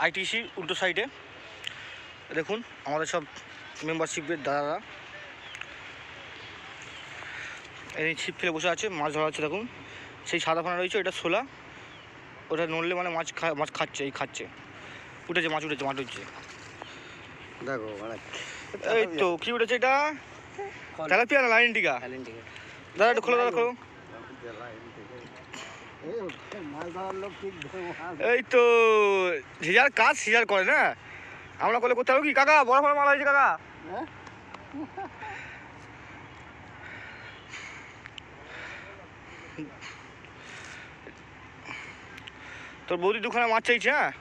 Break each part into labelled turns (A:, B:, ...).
A: আইটিসির উল্টো সাইডে দেখুন আমাদের সব মেম্বারশিপের দাদারা এই ছিপ ফেলে বসে আছে, মাছ ধরা হচ্ছে। দেখুন সেই সাদা ফানা রয়েছে, এটা ছোলা, ওটা নড়লে মানে মাছ খাচ্ছে, এই খাচ্ছে, উঠেছে মাছ উঠেছে।
B: দেখো
A: এই তো কি উঠেছে এটা, তেলাপিয়া না লাইনটিকা? দাদা একটু খোলো, দাদা খোলো। এই তো সিজার কাজ সিজার করে না, আমরা করলে করতে পারবো কি? কাকা বড় বড় মাল হয়েছে কাকা। তোর বৌদি দুখানা মাছ চাইছে। হ্যাঁ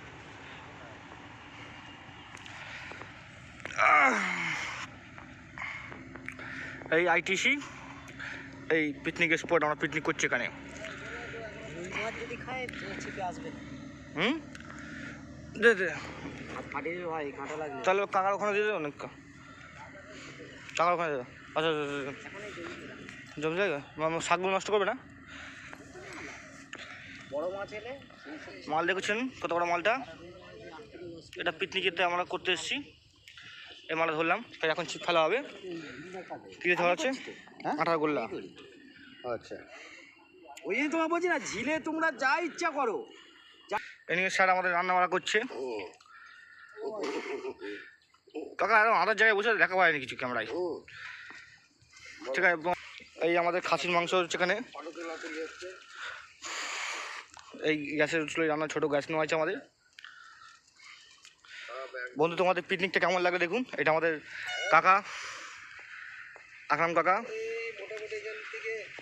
A: এই আইটিসি এই পিকনিক স্পট, আমরা পিকনিক করছি এখানে। হুম দে দে তাহলে কাকার ওখানে দিয়ে দেবো, কাকার ওখানে দেবো। আচ্ছা জমি জায়গা শাকগুলো নষ্ট করবে না। মাল দেখেছেন কত বড় মালটা, এটা পিকনিকেতে আমরা করতে এসেছি। এই মালটা ধরলাম, এখন ছিপ ফেলা হবে। কি ধরা হচ্ছে? 18 গোল্লা।
B: আচ্ছা ওই জন্য তোমার বলছি না, ঝিলে তোমরা যা ইচ্ছা করো।
A: এনিয়ে স্যার আমাদের রান্না বাড়া করছে। কাকা আদার জায়গায় বসে দেখা পায়নি কিছু ক্যামেরায়, ঠিক আছে। এই আমাদের খাসির মাংস হচ্ছে এখানে, এই গ্যাসের চুলোয় রান্না, ছোটো গ্যাস নেওয়া আছে আমাদের। বন্ধু তোমাদের পিকনিকটা কেমন লাগে দেখুন। এটা আমাদের কাকা আকরাম কাকা,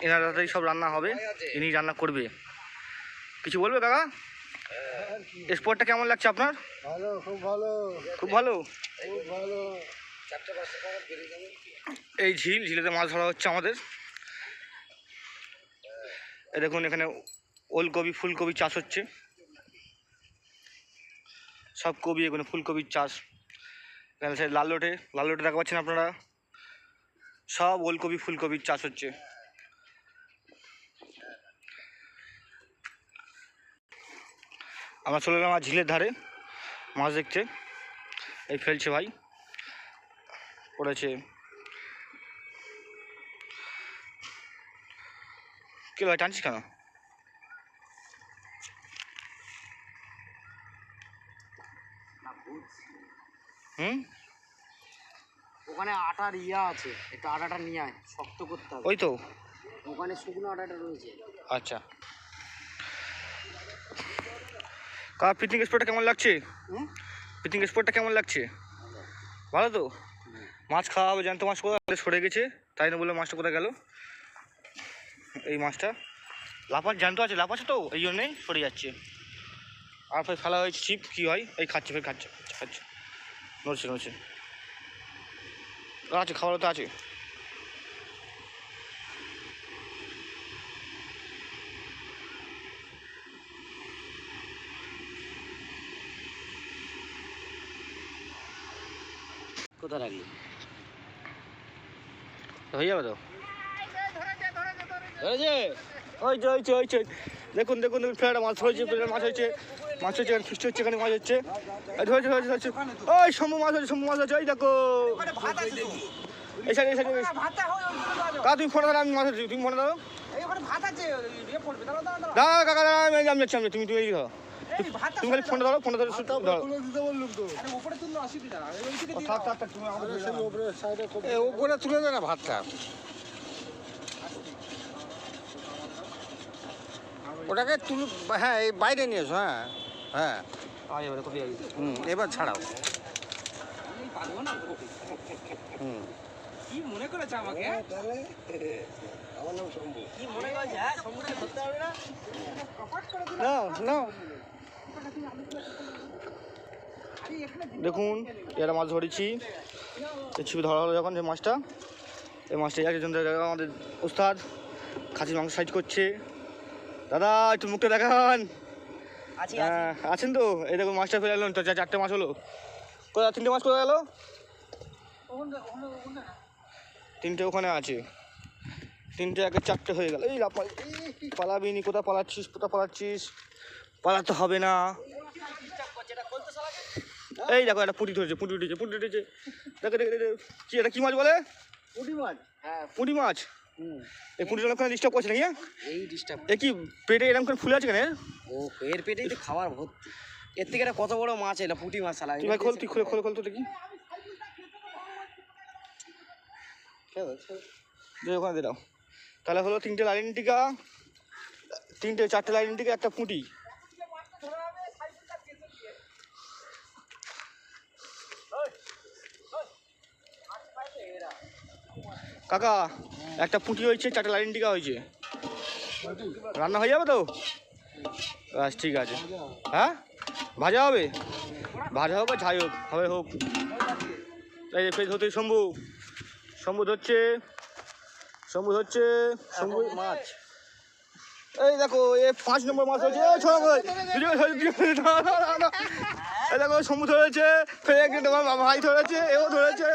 A: এনার রাতেই সব রান্না হবে, ইনি রান্না করবে। কিছু বলবে কাকা? স্পটটা কেমন লাগছে আপনার?
B: ভালো, খুব ভালো,
A: খুব ভালো,
B: খুব ভালো।
A: এই ঝিলেতে মাছ ধরা হচ্ছে আমাদের। এই দেখুন এখানে ওলকপি ফুলকপি চাষ হচ্ছে, সব কপি এখানে ফুলকপির চাষ। এখানে সে লাল লোটে দেখা পাচ্ছেন আপনারা, সব ওলকপি ফুলকপির চাষ হচ্ছে। আমরা চলে এলাম ঝিলের ধারে মাছ দেখতে। এই ফেলছে ভাই, পড়েছে। কি ভাই টানছিস কেন?
B: ওখানে আটার ইয়া আছে, একটু আটাটা নিয়ে আয়, শক্ত করতে হবে।
A: ওই তো
B: ওখানে শুকনো আটাটা রয়েছে।
A: আচ্ছা কার পিকনিক স্পটটা কেমন লাগছে? পিকনিক স্পটটা কেমন লাগছে? ভালো তো। মাছ খাওয়া হবে, জ্যান্ত মাছ কোথায় সরে গেছে, তাই না বললো মাছটা কোথায় গেল। এই মাছটা লাফার জ্যান্ত আছে, লাফ আছে তো এই জন্যেই সরে যাচ্ছে। আর ফের ফেলা হয়েছে ছিপ, কী হয় এই খাচ্ছে, ফের খাচ্ছে নড়ছে আছে, খাবার তো আছে।
B: কোথায় রাখলি?
A: হয়ে যাবে তো। ওই দেখুন ফেরাটা মাছ হয়েছে, মাছ হয়েছে ফিস্ট হচ্ছে, এখানে মাছ হচ্ছে। ধরেছে ওই শম্ভু মাছ হচ্ছে, ওই দেখো এই সাইডে কা তুমি ফোনে দাও, আমি মাছ হচ্ছি, তুমি ফোনে দাও। দাঁড়া কাকা দাঁড়া, আমি যাচ্ছি, তুমি এই ধরো, তুমি খালি ফোনটা ধরো, ফোনটা ধরো।
B: ওপরে তুলে দে না ভাতটা, ওটাকে তুলে, হ্যাঁ এই বাইরে নিয়ে এসো। হ্যাঁ এবার ছাড়াও।
C: কি মনে করেছে আমাকে?
B: আমার নাম শম্ভু।
C: কি মনে করেছে? হ্যাঁ সমুদ্রে ধরতে হবে না?
A: না দেখুন এরা মাছ ধরেছি, ছিপে ধরা হলো যখন যে মাছটা, এই মাছটা একজন আমাদের উস্তাদ খাসির মাংস সাইজ করছে। দাদা একটু মুখটা দেখান। আছেন তো? এই দেখুন মাছটা ফেলে এলেন তো, 4টে মাছ হলো। কোথায় 3টে মাছ কোথায় গেল? 3টে ওখানে আছে, 3টে একে 4টে হয়ে গেল। এই পালাবিনি, কোথায় পালাচ্ছিস? পালাতে হবে না। এই দেখো একটা পুঁটি ধরেছে, পুঁটি উঠেছে, পুঁটি উঠেছে। দেখে দেখে দেখে কি এটা কি মাছ বলে?
C: পুঁটি মাছ। হ্যাঁ।
A: পুঁটি মাছ। এই পুঁটিটা ওখানে ডিস্টার্ব করছে নাকি?
C: এই ডিস্টার্ব।
A: এ কি পেটে এরকম করে ফুলে আছে কেন?
C: ও এর পেটেই তো খাবার ভর্তি। এর থেকে এটা কত বড় মাছ, এটা পুঁটি মাছ শালা।
A: তুই ভাই খোল, তুই খুলে খোল খোল তো দেখি। ওখানে দিয়ে দাও। তাহলে হলো 3টে লাইন টিকা, 4টে লাইন টিকা, একটা পুঁটি। কাকা একটা পুঁটি হয়েছে, 4টে লাইন টিকা হয়েছে। রান্না হয়ে যাবে তো? আচ্ছা ঠিক আছে। হ্যাঁ ভাজা হবে, ভাজা হোক আর ঝাই হোক, হবে হোক। এই যে ফের হতে শম্ভু, শম্ভু ধরছে, শম্ভু ধরছে, শম্ভু মাছ। এই দেখো এ 5 নম্বর মাছ হয়েছে। এই দেখো শম্ভু ধরেছে, ফের একদিন তোমার ভাই ধরেছে, এও ধরেছে।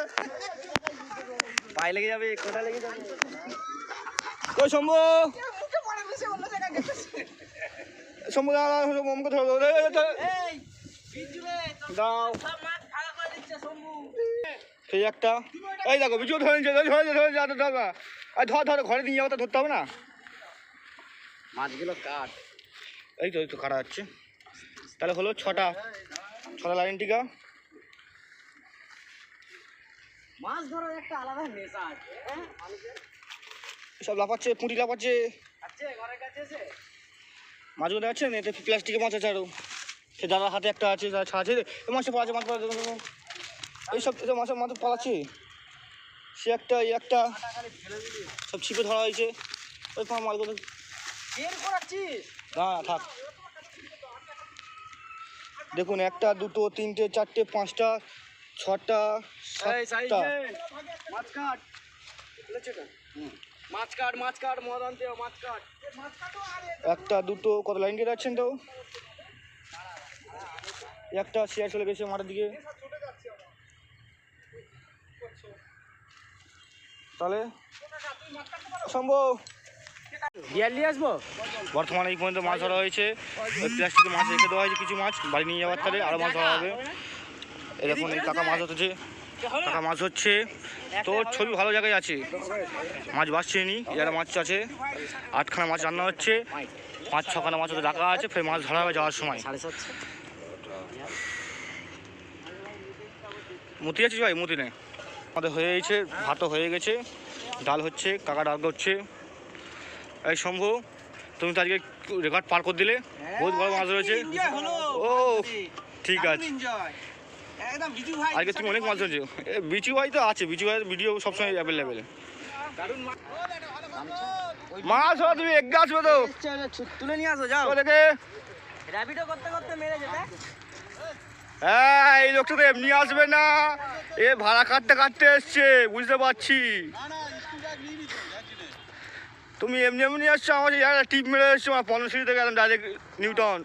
C: পায়ে লেগে যাবে, কোথায় লেগে যাবে?
A: ওই শম্ভু, শম্ভু মমকে ধরো দাও। সেই একটা, এই দেখো বিজু ধরে নিচ্ছে, ধর ধর ঘরে নিয়ে যাবো, তো ধরতে হবে না।
C: মাছগুলো কাট।
A: এই তো কাটা যাচ্ছে। তাহলে হলো 6টা লাইন টিকা।
C: মাছ ধরার একটা আলাদা নেশা আছে।
A: সব লাফাচ্ছে, পুঁটি লাফাচ্ছে,
C: আছে ঘরের কাছে আছে।
A: মাছগুলো আছে না, এতে প্লাস্টিকের মাছ আছে আরো। সে দাদার হাতে একটা আছে, দাদা ছাড়া আছে। এই মাছটা পালাচ্ছে, মাছ পালাচ্ছে, এইসব মাছের মাছ পালাচ্ছে। সে একটা, এই একটা, সব ছিপে ধরা হয়েছে। ওই তোমার মাছগুলো
C: বের করাচ্ছিস?
A: না থাক। দেখুন 1টা 2টো 3টে 4টে 5টা 6টা 7টা।
C: মাছ কাট। মাছ কাট, মাছ কাট, মদ আনতে মাছ কাট।
A: 1টা 2টো কত লাইন কেটে যাচ্ছেন তো? একটা শেয়ার চলে গেছে মাঠের দিকে। তাহলে সম্ভব
C: বিয়ার নিয়ে আসবো।
A: বর্তমানে এই পর্যন্ত মাছ ধরা হয়েছে। ওই প্লাস্টিকে মাছ রেখে দেওয়া হয়েছে, কিছু মাছ বাড়ি নিয়ে যাওয়ার তাহলে আরও মাছ ধরা হবে। এরকম এই কাকা মাছ হচ্ছে, কাকা মাছ হচ্ছে। তো ছবি ভালো জায়গায় আছে, মাছ বাঁচছে নি। যারা মাছ আছে 8খানা মাছ রান্না হচ্ছে, 5-6খানা মাছ ওদের রাখা আছে, ফের মাছ ধরা হবে যাওয়ার সময়। মতি আছিস ভাই? মতি নেই আমাদের হয়ে গেছে, ভাতও হয়ে গেছে, ডাল হচ্ছে, কাকা ডাল করছে। এই শম্ভু তুমি তো আজকে রেকর্ড পার করে দিলে, বহুত বড় মাছ রয়েছে। ও ঠিক আছে, আজকে তুমি অনেক মাছ ধরেছো। বিচু ভাই তো আছে, বিচু ভাইয়ের ভিডিও সবসময় অ্যাভেলেবেল। মাছ হলো তুমি এগিয়ে আসবে তো,
C: তুলে নিয়ে আসো যাও।
A: দেখে
C: র্যাপিডো করতে করতে মেরে যেতে।
A: হ্যাঁ এই লোকটা তো এমনি আসবে না, এ ভাড়া কাটতে কাটতে এসছে, বুঝতে পারছি। তুমি এমনি এমনি আসছো, আমার টিপ মেরে এসছো, আমার 15 থেকে গেলাম ডাইরেক্ট নিউটন।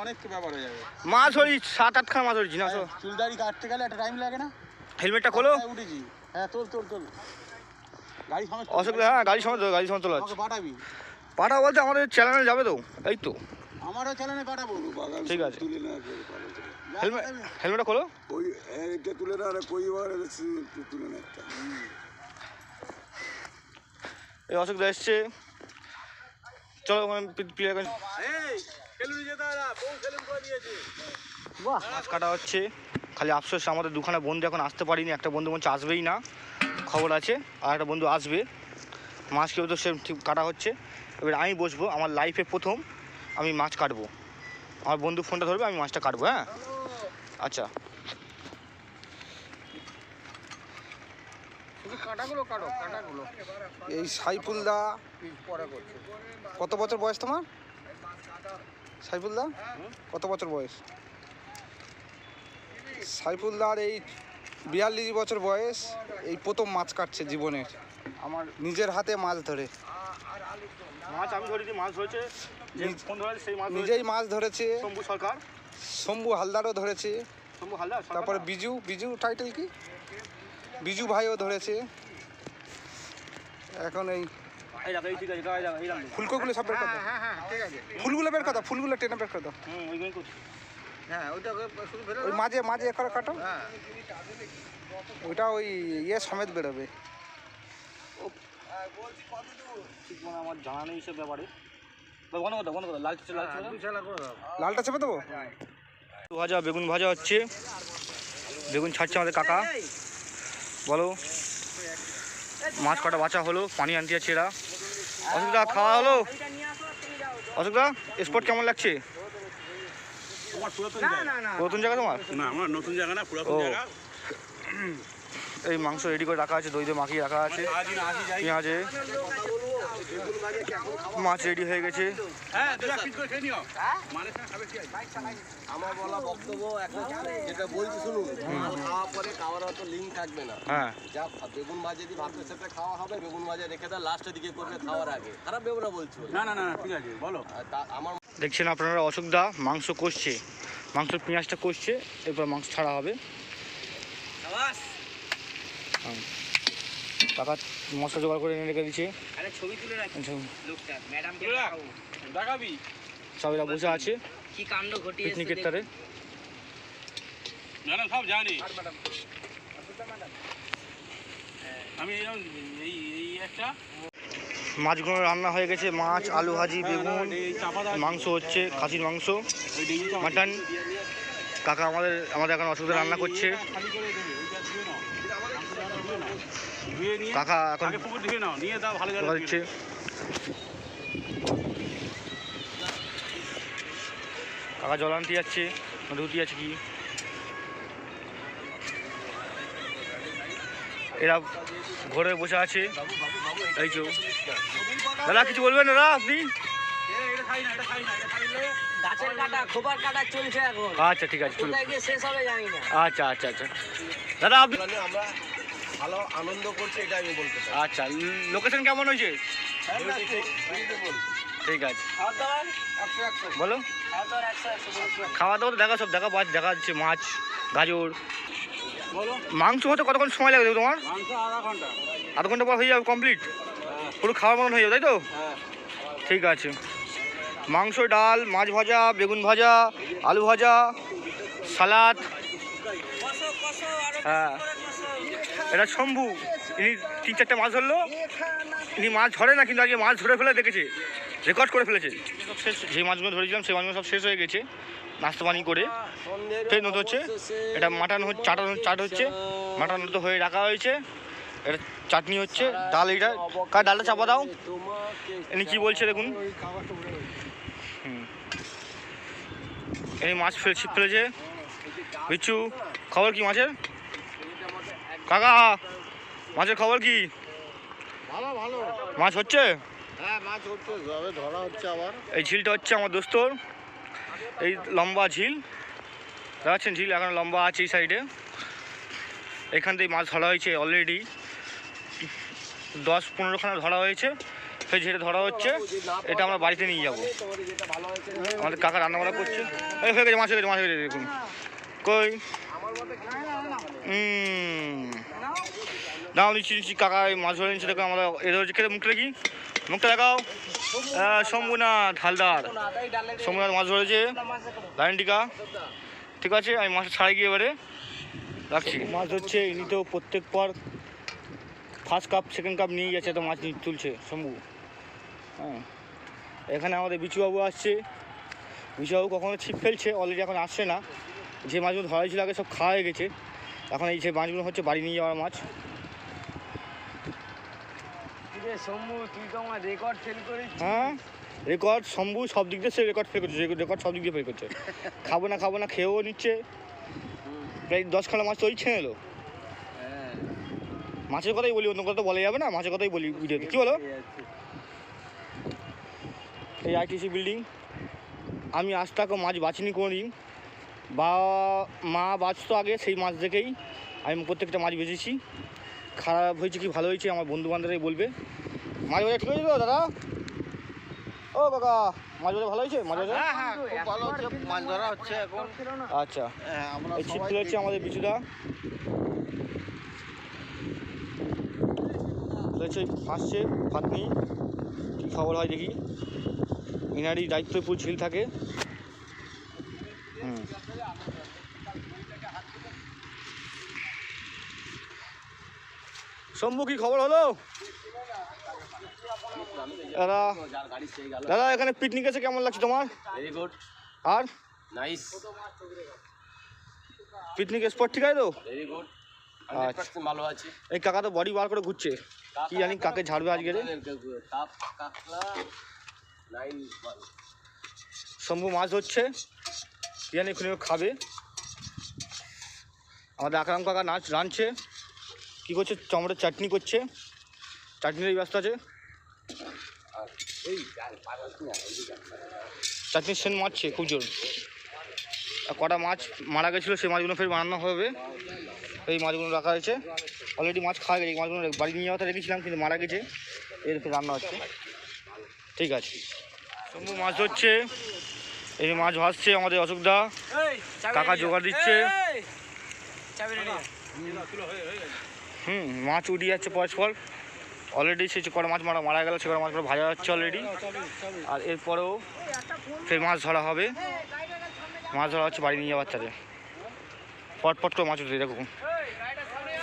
B: অনেক ব্যাপার হয়ে যাবে।
A: মাছ ধরি 7-8খানা মাছ ধরেছি না।
B: চুলদারি কাটতে গেলে একটা টাইম লাগে না?
A: হেলমেটটা খোলো।
B: উঠেছি। হ্যাঁ তোল তোল তোল। গাড়ি সময়
A: অসুবিধা, হ্যাঁ গাড়ি সময় গাড়ি সময় তোলা আছে।
B: পাঠাবি?
A: পাঠা বলতে আমাদের চ্যানেলে যাবে তো, এই তো
B: আমারও চ্যানেলে পাঠাবো।
A: ঠিক আছে। হেলমেটটা খোলো।
D: ওই এটা তুলে না, কইবার তুলে না একটা।
A: এই অসুবিধা এসছে, চলো প্লেয়ার মাছ কাটা হচ্ছে। খালি আফসোস আমাদের 2খানা বন্ধু এখন আসতে পারিনি, একটা বন্ধু বলছে আসবেই না, খবর আছে, আর একটা বন্ধু আসবে। মাছ কেউ তো সে ঠিক কাটা হচ্ছে। এবার আমি বসবো, আমার লাইফে প্রথম আমি মাছ কাটবো। আমার বন্ধু ফোনটা ধরবে, আমি মাছটা কাটবো। হ্যাঁ আচ্ছা,
B: কাটাগুলো কাটো, কাটাগুলো। এই সাইফুলদা কত বছর বয়স তোমার? সাইফুলদা কত বছর বয়স? সাইফুলদার এই 42 বছর বয়স, এই প্রথম মাছ কাটছে জীবনের, আমার নিজের হাতে মাছ ধরে।
A: মাছ আমি ধরেছি, মাছ ধরেছে ফোন ধরে, সেই মাছ
B: নিজেই মাছ ধরেছে।
A: শম্ভু সরকার,
B: শম্ভু হালদারও ধরেছে,
A: শম্ভু হালদার,
B: তারপরে বিজু টাইটেল কি, বিজু ভাইও ধরেছে। এখন এই ফুলকোগুলো সব বের করে দাও। ফুলগুলো বের করে দাও, ফুলগুলো টেনে বের করে দাও। হ্যাঁ ওইটাকে শুধু ফেলে
E: ওই মাঝে মাঝে করে কাটো,
B: হ্যাঁ
E: ওইটা ওই ইয়ে সমেত বেরোবে।
A: ঠিক মানে আমার জানা নেই সব ব্যাপারে। বন্ধ করো লাল
E: লালটা চেপে দেবো।
A: ভাজা বেগুন ভাজা হচ্ছে, বেগুন ছাড়ছে আমাদের কাকা। বলো, মাছ কটা বাঁচা হলো, পানি আনতে যাচ্ছে এরা। অসুবিধা খাওয়া হলো? অসুবিধা স্পট কেমন লাগছে? নতুন জায়গা তোমার?
D: না আমার নতুন জায়গা না, পুরাতন
A: ও।
D: জায়গা।
A: এই মাংস রেডি করে রাখা আছে, দই দিয়ে মাখিয়ে রাখা আছে, পেঁয়াজে মাছ রেডি হয়ে গেছে।
D: হ্যাঁ দুটা পিস করে খেয়ে নিও।
C: আমার বলা বক্তব্য এখন যেটা বলছি শুনুন, মাল খাওয়ার পরে খাওয়ার অত লিঙ্ক থাকবে না।
A: হ্যাঁ,
C: যা বেগুন ভাজা যদি ভাতের সাথে খাওয়া হবে, বেগুন ভাজা রেখে দেওয়া লাস্টের দিকে করবে খাওয়ার আগে। খারাপ বেগুন বলছো
D: না না না ঠিক আছে বলো।
C: আমার
A: দেখছেন আপনারা অশোকদা মাংস কষছে, মাংসের পেঁয়াজটা কষছে, এরপর মাংস ছাড়া হবে। কাকা মশলা জোগাড় করে এনে রেখে দিচ্ছে।
C: ছবি তুলে রাখি লোকটা, ম্যাডামকে
D: দেখাবি
A: সব এরা বসে আছে
C: কি কাণ্ড ঘটিয়েছে
A: পিকনিকের তারে।
D: ম্যাডাম সব জানি আমি এই এই একটা
A: মাছগুলো রান্না হয়ে গেছে, মাছ, আলু ভাজি, বেগুন, মাংস হচ্ছে, খাসির মাংস, মাটন। কাকা আমাদের এখন অসুবিধা রান্না করছে।
D: খালি করে দেবে, ওইটা ধুয়ে নাও, ধুয়ে নিয়ে
A: কাকা এখন
D: আগে পুকুর ধুয়ে নাও, নিয়ে দাও ভালো
A: জোগাড়
D: জল
A: দিচ্ছে। কাকা জল আনতে যাচ্ছে, ধুতি আছে কি। এরা ঘরে বসে আছে। এই তো দাদা, কিছু বলবেন দাদা আপনি?
D: এটা খাই না, এটা খাই না, এটা খাইলে
C: গাছের কাটা, খোপার কাটা চলছে এখন।
A: আচ্ছা ঠিক আছে, চলুন।
C: কোথায় গিয়ে শেষ হবে জানি না।
A: আচ্ছা আচ্ছা আচ্ছা দাদা আপনি,
C: আমরা ভালো আনন্দ করছি, এটা আমি বলতে চাই।
A: আচ্ছা লোকেশন কেমন হয়েছে? ঠিক আছে, বলো। খাওয়া দাওয়া তো দেখা, সব দেখা দেখা যাচ্ছে, মাছ, গাজর।
D: বলো।
A: মাংস হতে কতক্ষণ সময় লাগবে তোমার?
D: মাংস আধা ঘন্টা।
A: আধ ঘন্টা পর হয়ে যাবে কমপ্লিট, পুরো খাওয়ার মতন হয়ে যাবে, তাই তো?
D: হ্যাঁ
A: ঠিক আছে। মাংস, ডাল, মাছ ভাজা, বেগুন ভাজা, আলু ভাজা, সালাদ। হ্যাঁ, এটা শম্ভু, ইনি 3-4টে মাছ ধরলো। ইনি মাছ ধরে না, কিন্তু আজকে মাছ ধরে ফেলে দেখেছে, রেকর্ড করে ফেলেছে। সব শেষ, যে মাছগুলো ধরেছিলাম সেই মাছগুলো সব শেষ হয়ে গেছে নাস্তা পানি করে। ট্রেন হতে হচ্ছে, এটা মাটন হচ্ছে, চাট হচ্ছে, মাটন তো হয়ে রাখা হয়েছে। এটা চাটনি হচ্ছে, ডাল, এইটা কার ডালটা চাপা দাও। ইনি কী বলছে দেখুন। এই মাছ ছিপ ফেলেছে বিচ্ছু। খবর কি মাছের? কাকা মাছের খবর কি?
B: ভালো ভালো
A: মাছ হচ্ছে?
B: হ্যাঁ মাছ হচ্ছে, যাবে ধরা হচ্ছে আবার।
A: এই ঝিলটা হচ্ছে আমার দোস্তর, এই লম্বা ঝিল দেখাচ্ছেন, ঝিল এখন লম্বা আছে এই সাইডে। এখান থেকে মাছ ধরা হয়েছে অলরেডি 10-15খানা ধরা হয়েছে। সেই ঝিলে ধরা হচ্ছে, এটা আমরা বাড়িতে নিয়ে যাবো। আমাদের কাকা রান্না বান্না করছে। এই হয়ে গেছে, মাছ হয়ে গেছে, মাছ হয়ে গেছে দেখুন। কই দাও নিচ্ছি কাকা, এই মাছ ধরে নিচ্ছে দেখো। আমরা এ ধরেছি, খেতে মুখটা দেখি, মুখটা দেখাও। শম্ভুনাথ হালদার, শম্ভুনাথ মাছ ধরেছে, লাইনটিকা। ঠিক আছে, আমি মাছটা ছাড়াই গিয়ে এবারে রাখছি। মাছ ধরছে, ইনি তো প্রত্যেক পর ফার্স্ট কাপ সেকেন্ড কাপ নিয়ে যাচ্ছে, তো মাছ তুলছে শম্ভু। হ্যাঁ, এখানে আমাদের বিচুবাবু আসছে। বিচুবাবু কখনো ছিপ ফেলছে, অলরেডি এখন আসছে না। যে মাছগুলো ধরা হয়েছিল আগে সব খাওয়া হয়ে গেছে, এখন এই যে মাছগুলো হচ্ছে বাড়ি নিয়ে যাওয়ার মাছ।
C: শম্ভু, তুই তো আমার রেকর্ড ফেল করিস।
A: হ্যাঁ, রেকর্ড শম্ভু সব দিক দিয়ে সে রেকর্ড ফেল করছে, রেকর্ড সব দিক দিয়ে ফেল করছে। খাবো না খেয়েও নিচ্ছে। প্রায় 10খানা মাছ তো ওই ছেড়ে এলো। মাছের কথাই বলি, অন্য কথা তো বলা যাবে না, মাছের কথাই বলি ভিডিওতে। কী বলো? এই আইটিসি বিল্ডিং, আমি আজ তাকে মাছ বাঁচিনি কোনো দিন। মা বাঁচতো আগে, সেই মাছ দেখেই আমি প্রত্যেকটা মাছ বেঁচেছি। খারাপ হয়েছে কি ভালো হয়েছে আমার বন্ধু বান্ধবরাই বলবে। মাছ বাজার ঠিক হয়েছে তো দাদা? ও কাকা, মাছ বাজার ভালো হয়েছে? মাছ বাজার
B: হ্যাঁ খুব ভালো হচ্ছে, মাছ ধরা হচ্ছে এখন।
A: আচ্ছা,
B: হ্যাঁ আমরা
A: এই ছিপ ফেলেছে আমাদের বিচুদা, ফেলেছে, ফাঁসছে ফাতনি। কী খবর হয় দেখি। এনারই দায়িত্ব পুরো ঝিল থাকে। হুম। শম্ভু কি খবর হলো? দাদা
C: যার গাড়ি সেই গেল।
A: দাদা এখানে পিকনিক এসে কেমন লাগছে তোমার?
C: ভেরি গুড,
A: আর
C: নাইস,
A: পিকনিক স্পট ঠিক আছে তো?
C: ভেরি গুড,
A: আচ্ছা।
C: 100% ভালো আছে।
A: এই কাকা তো বডি বার করে ঘুরছে, কি জানি কাকে ঝাড়বে আজকে রে।
C: কাপ কাকলা 9 1।
A: শম্ভু মাছ ধরছে, কি জানি এখানে খাবে। আমাদের আকরাম কাকা নাচ রাঁধছে, কী করছে, টমেটোর চাটনি করছে, চাটনির ব্যস্ত আছে। চাটনির সেন্ট মারছে খুব জোর। আর কটা মাছ মারা গেছিলো, সেই মাছগুলো ফের বানানো হবে। এই মাছগুলো রাখা হয়েছে, অলরেডি মাছ খাওয়া গেছে। মাছগুলো বাড়ি নিয়ে যাওয়াটা রেখেছিলাম, কিন্তু মারা গেছে, এর ফের রান্না হচ্ছে। ঠিক আছে, শম্ভু মাছ ধরছে, এই মাছ ভাসছে আমাদের অশোকদা, কাকা জোগাড় দিচ্ছে। মাছ উঠে যাচ্ছে পরস্পর। অলরেডি সে কটা মাছ মারা গেল, সে কটা মাছ ভাজা যাচ্ছে অলরেডি। আর এরপরেও ফের মাছ ধরা হবে, মাছ ধরা হচ্ছে বাড়ি নিয়ে যাওয়ার বাচ্চাদের। পটপট করে মাছ উঠছে, দেখো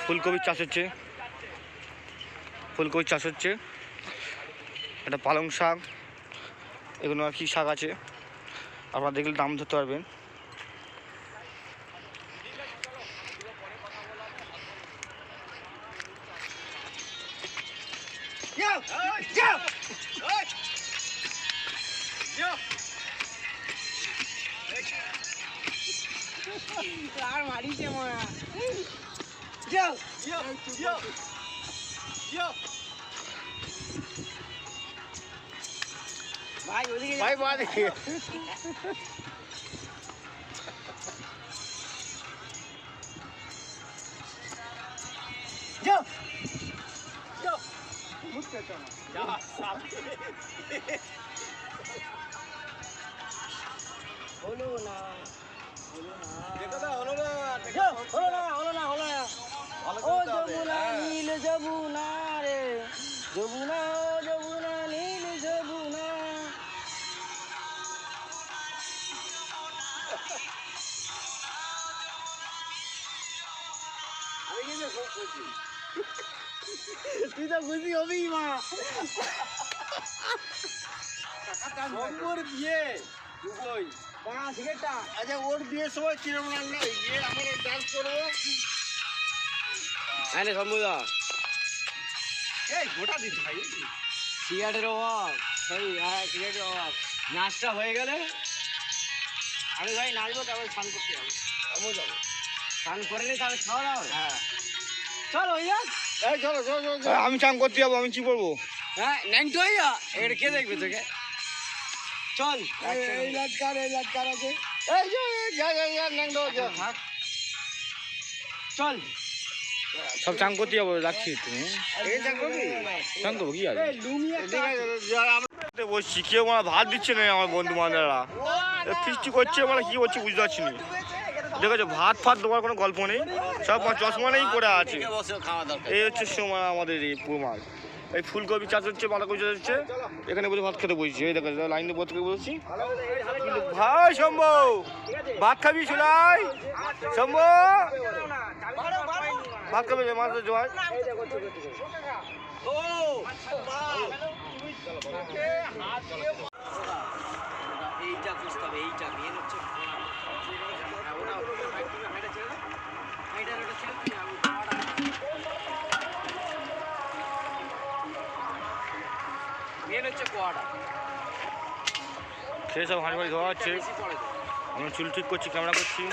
A: ফুলকপির চাষ হচ্ছে, ফুলকপির চাষ হচ্ছে। এটা পালং শাক, এগুলো আর কি শাক আছে, আপনারা দেখলে দাম ধরতে পারবেন। ভাই বাদ
F: ও যমুনা নীল যমুনা রে, যমুনা যমুনা নীল যমুনা। তুই তো খুশি হবি মা।
C: নম্বর দিয়ে দুবই
F: সিগারেটটা
B: আচ্ছা, ওর বিয়ের সময় কিরম লাগলো? আমরা ডান্স করবো।
C: আরে সম্বুদা
B: এই গোটা দিতে ভাই,
F: সিগারেটের অভাব, সেই হ্যাঁ সিগারেটের অভাব। নাচটা হয়ে গেলে আমি ভাই নাচবো, তারপর স্নান করতে যাবো। স্নান করে নি তাহলে খাওয়া দাওয়া হবে। হ্যাঁ চল হইয়া।
B: এই চলো চলো চলো চলো।
A: আমি চান করতে যাবো, আমি কি করবো?
F: হ্যাঁ ন্যাংটো হইয়া, এটা কে দেখবে তোকে? চল এই লাটকার আছে।
B: এই যে যা যা যা ন্যাংটো যা।
F: চল
A: সব চান করতে যাবো, রাখছি তুমি
B: এই চান করবি?
A: চান করবো কি আছে?
F: লুমি একটা
B: ঠিক আছে, যা আমরা
A: বসছি, কেউ মানে ভাত দিচ্ছে না আমার বন্ধু বান্ধবরা, ফিস্টি করছে মানে কি করছে বুঝতে পারছি না। দেখেছো ভাত ফাত দেওয়ার কোনো গল্প নেই, সব চশমা নেই করে আছে।
C: বসে খাওয়া দরকার।
A: এই হচ্ছে সময় আমাদের এই পুরমাল। এই ফুলকপি চাষ হচ্ছে, বাঁধাকপি চাষ হচ্ছে, এখানে বসে ভাত খেতে বসছি। এই দেখো লাইন দিয়ে বসে বসছি। কিন্তু ভাই শম্ভু ভাত খাবি শুনাই? শম্ভু ভাত খাবি? মাছ জোয়ার
F: এইটা বুঝতে হবে, এইটা মেন হচ্ছে মেন হচ্ছে কোয়াটা
A: খেয়ে সব হাঁড়ি বাড়ি ধোয়া হচ্ছে।
F: বেশি পড়ে তো।
A: আমি চুল ঠিক করছি, ক্যামেরা করছি।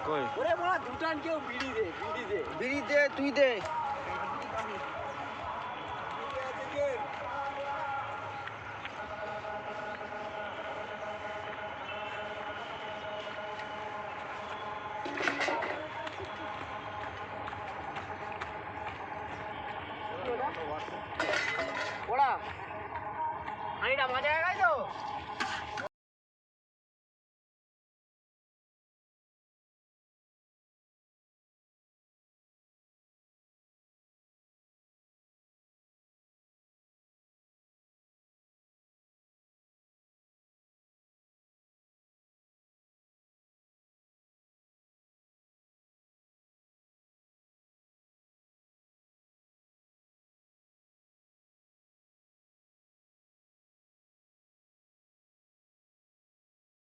A: কই
F: ওরে বড়া দুটান কেউ বিড়ি দে, বিড়ি দে।
B: বিড়ি দে, তুই দে।
F: ওরা হাঁড়িটা মাজা গেছে তো?